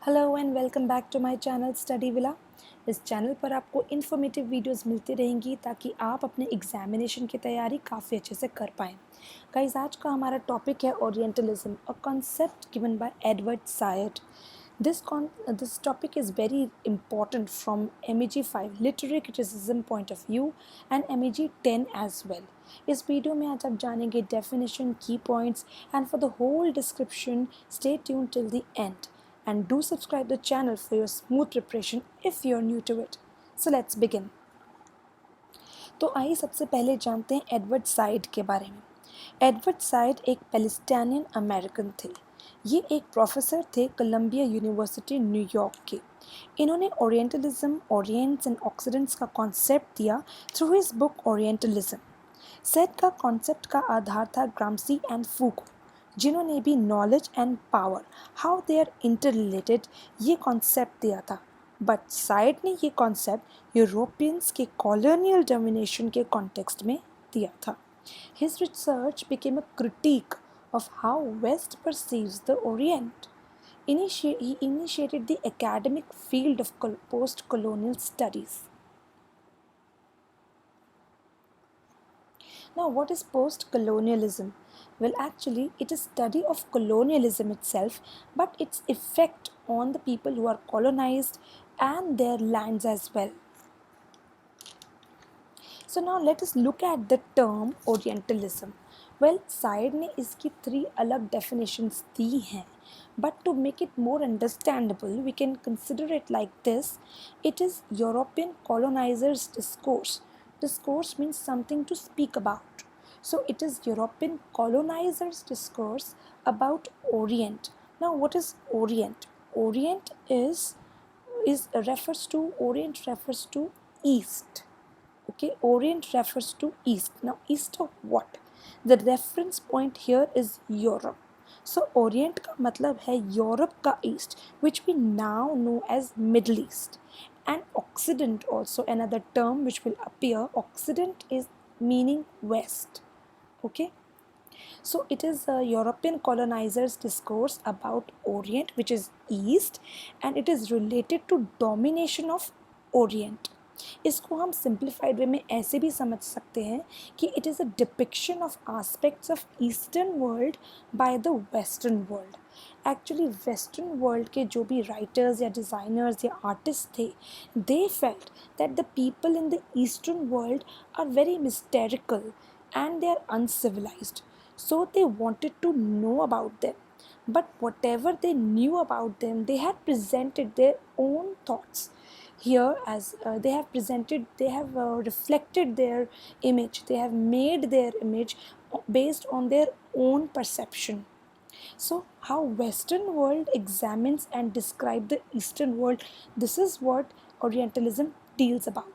Hello and welcome back to my channel Study Villa. इस channel पर आपको informative videos मिलती रहेंगी ताकि आप अपने एग्जामिनेशन की तैयारी काफ़ी अच्छे से कर पाएँ। गाइस, आज का हमारा टॉपिक है orientalism, a concept given by Edward side. This topic is very important from MEG 5 literary criticism point of view and MEG 10 as well. इस वीडियो में आज आप जानेंगे definition, key points and for the whole description stay tune till the end and do subscribe the channel for your smooth preparation if you're new to it. So let's begin. तो आइए सबसे पहले जानते हैं एडवर्ड साइड के बारे में। Edward side एक पैलेस्टाइनियन अमेरिकन थे। ये एक प्रोफेसर थे कोलंबिया यूनिवर्सिटी न्यूयॉर्क के। इन्होंने ओरिएंटलिज्म, ओरिएंट्स एंड ऑक्सीडेंट्स का कॉन्सेप्ट दिया through his book Orientalism. Said का कॉन्सेप्ट का आधार था ग्राम्सी एंड फूको, जिन्होंने भी knowledge and power, how they are interrelated, ये कॉन्सेप्ट दिया था। बट साइड ने ये कॉन्सेप्ट यूरोपियंस के कॉलोनियल डोमिनेशन के कॉन्टेक्स्ट में दिया था। His research became a critique of how West perceives the Orient. He initiated the academic field of post-colonial studies. Now, what is post-colonialism? Well, actually, it is study of colonialism itself, but its effect on the people who are colonized and their lands as well. So now let us look at the term Orientalism. Well, side ने इसकी 3 अलग definitions दी हैं, but to make it more understandable, we can consider it like this. It is European colonizers' discourse. Discourse means something to speak about. So it is European colonizers' discourse about Orient. Now, what is Orient? Orient refers to East. Okay, Orient refers to East. Now, East of what? The reference point here is Europe. So Orient का मतलब है Europe का east, which we now know as Middle East. And Occident also another term which will appear. Occident is meaning West. Okay, so it is a European colonizers discourse about Orient, which is East, and it is related to domination of Orient. इसको हम simplified वे में ऐसे भी समझ सकते हैं कि it is a depiction of aspects of eastern world by the western world. Actually western world के जो भी राइटर्स या डिज़ाइनर्स या आर्टिस्ट थे, they felt that the people in the eastern world are very mysterical and they are uncivilized, so they wanted to know about them, but whatever they knew about them, they had presented their own thoughts here as they have reflected their image, they have made their image based on their own perception. So how western world examines and describe the eastern world, this is what orientalism deals about.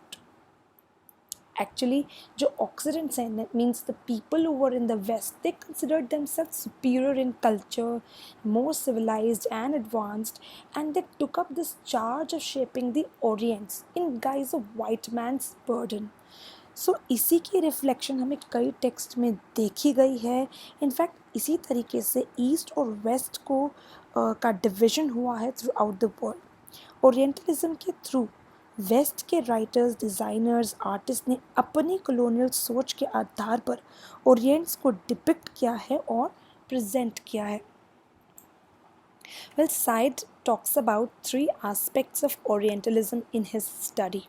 Actually, जो Occidents हैं, that means the people who were in the West, they considered themselves superior in culture, more civilized and advanced, and they took up this charge of shaping the Orients in guise of white man's burden. So इसी की reflection हमें कई text में देखी गई है। In fact इसी तरीके से ईस्ट और वेस्ट को का डिवीजन हुआ है through out the world. Orientalism के थ्रू वेस्ट के राइटर्स, डिज़ाइनर्स, आर्टिस्ट ने अपनी कॉलोनियल सोच के आधार पर ओरिएंट्स को डिपिक्ट किया है और प्रेजेंट किया है। Well, Said talks about 3 aspects of Orientalism in his study.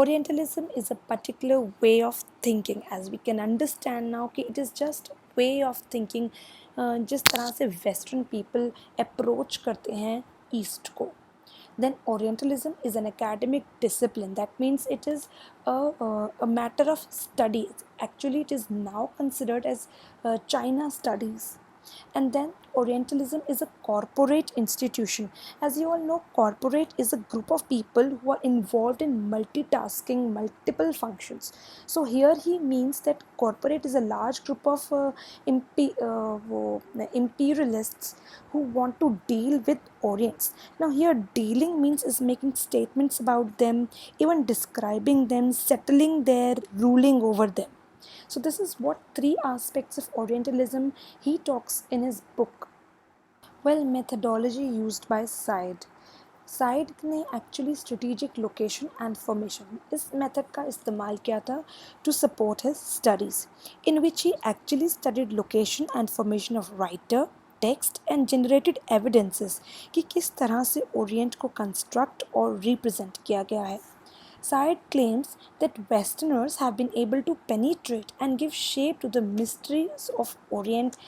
Orientalism is a particular way of thinking, as we can understand now कि it is just way of thinking, जिस तरह से वेस्टर्न पीपल अप्रोच करते हैं east को। Then Orientalism is an academic discipline. That means it is a matter of study. Actually, it is now considered as China studies. And then Orientalism is a corporate institution. As you all know, corporate is a group of people who are involved in multitasking, multiple functions. So here he means that corporate is a large group of imperialists who want to deal with Orients. Now here dealing means is making statements about them, even describing them, settling their ruling over them. So this is what 3 aspects of Orientalism he talks in his book. Well, methodology used by Said. Said ने actually strategic location and formation इस method का इस्तेमाल किया था to support his studies, in which he actually studied location and formation of writer, text and generated evidences कि किस तरह से ओरिएंट को कंस्ट्रक्ट और रिप्रेजेंट किया गया है. Syed claims that Westerners have been able to penetrate and give shape to the mysteries of Orient,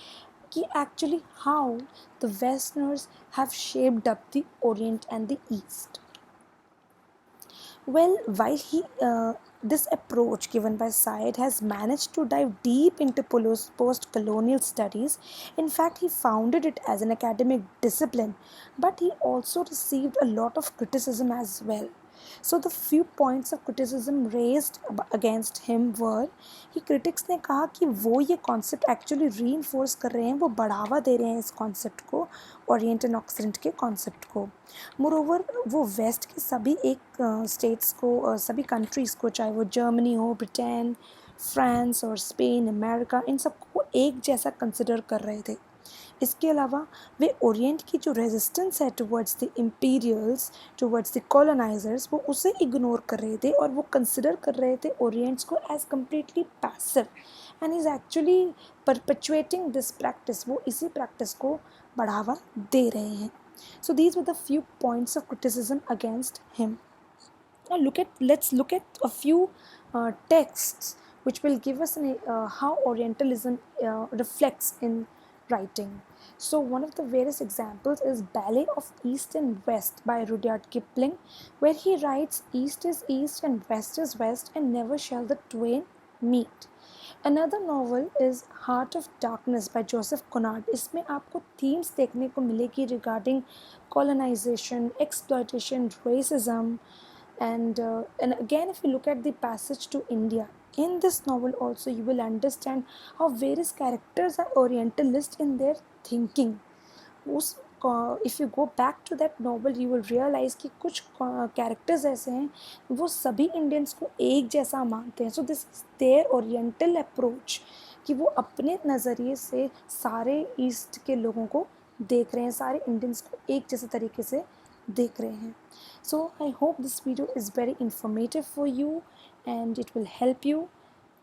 कि actually how the Westerners have shaped up the Orient and the East. Well, while this approach given by Syed has managed to dive deep into post-colonial studies, in fact, he founded it as an academic discipline, but he also received a lot of criticism as well. So the few points of criticism raised against him were कि critics ने कहा कि वो ये concept actually reinforce कर रहे हैं, वो बढ़ावा दे रहे हैं इस concept को, Orient and Occident के concept को. Moreover, वो वेस्ट के सभी एक स्टेट्स को, सभी कंट्रीज़ को, चाहे वो जर्मनी हो, ब्रिटेन, फ्रांस और स्पेन, अमेरिका, इन सबको एक जैसा कंसिडर कर रहे थे. इसके अलावा वे ओरिएंट की जो रेजिस्टेंस है towards the इम्पीरियल्स, towards the colonisers, वो उसे इग्नोर कर रहे थे और वो कंसिडर कर रहे थे ओरिएंट्स को as completely passive, and is actually perpetuating this practice. वो इसी प्रैक्टिस को बढ़ावा दे रहे हैं. So these were the few points of criticism against him. Now let's look at a few texts which will give us how Orientalism reflects in writing. So one of the various examples is Ballet of East and West by Rudyard Kipling, where he writes, "East is East and West is West, and never shall the twain meet." Another novel is Heart of Darkness by Joseph Conrad. इसमें आपको themes देखने को मिलेगी regarding colonization, exploitation, racism, and again if you look at the passage to India, in this novel also you will understand how various characters are Orientalist in their thinking. उस if you go back to that novel you will realise कि कुछ characters ऐसे हैं वो सभी Indians को एक जैसा मानते हैं. So this is their oriental approach कि वो अपने नज़रिए से सारे ईस्ट के लोगों को देख रहे हैं, सारे इंडियंस को एक जैसे तरीके से देख रहे हैं. So I hope this video is very informative for you and it will help you.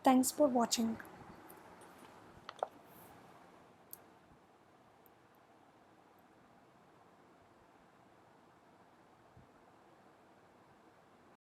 Thanks for watching.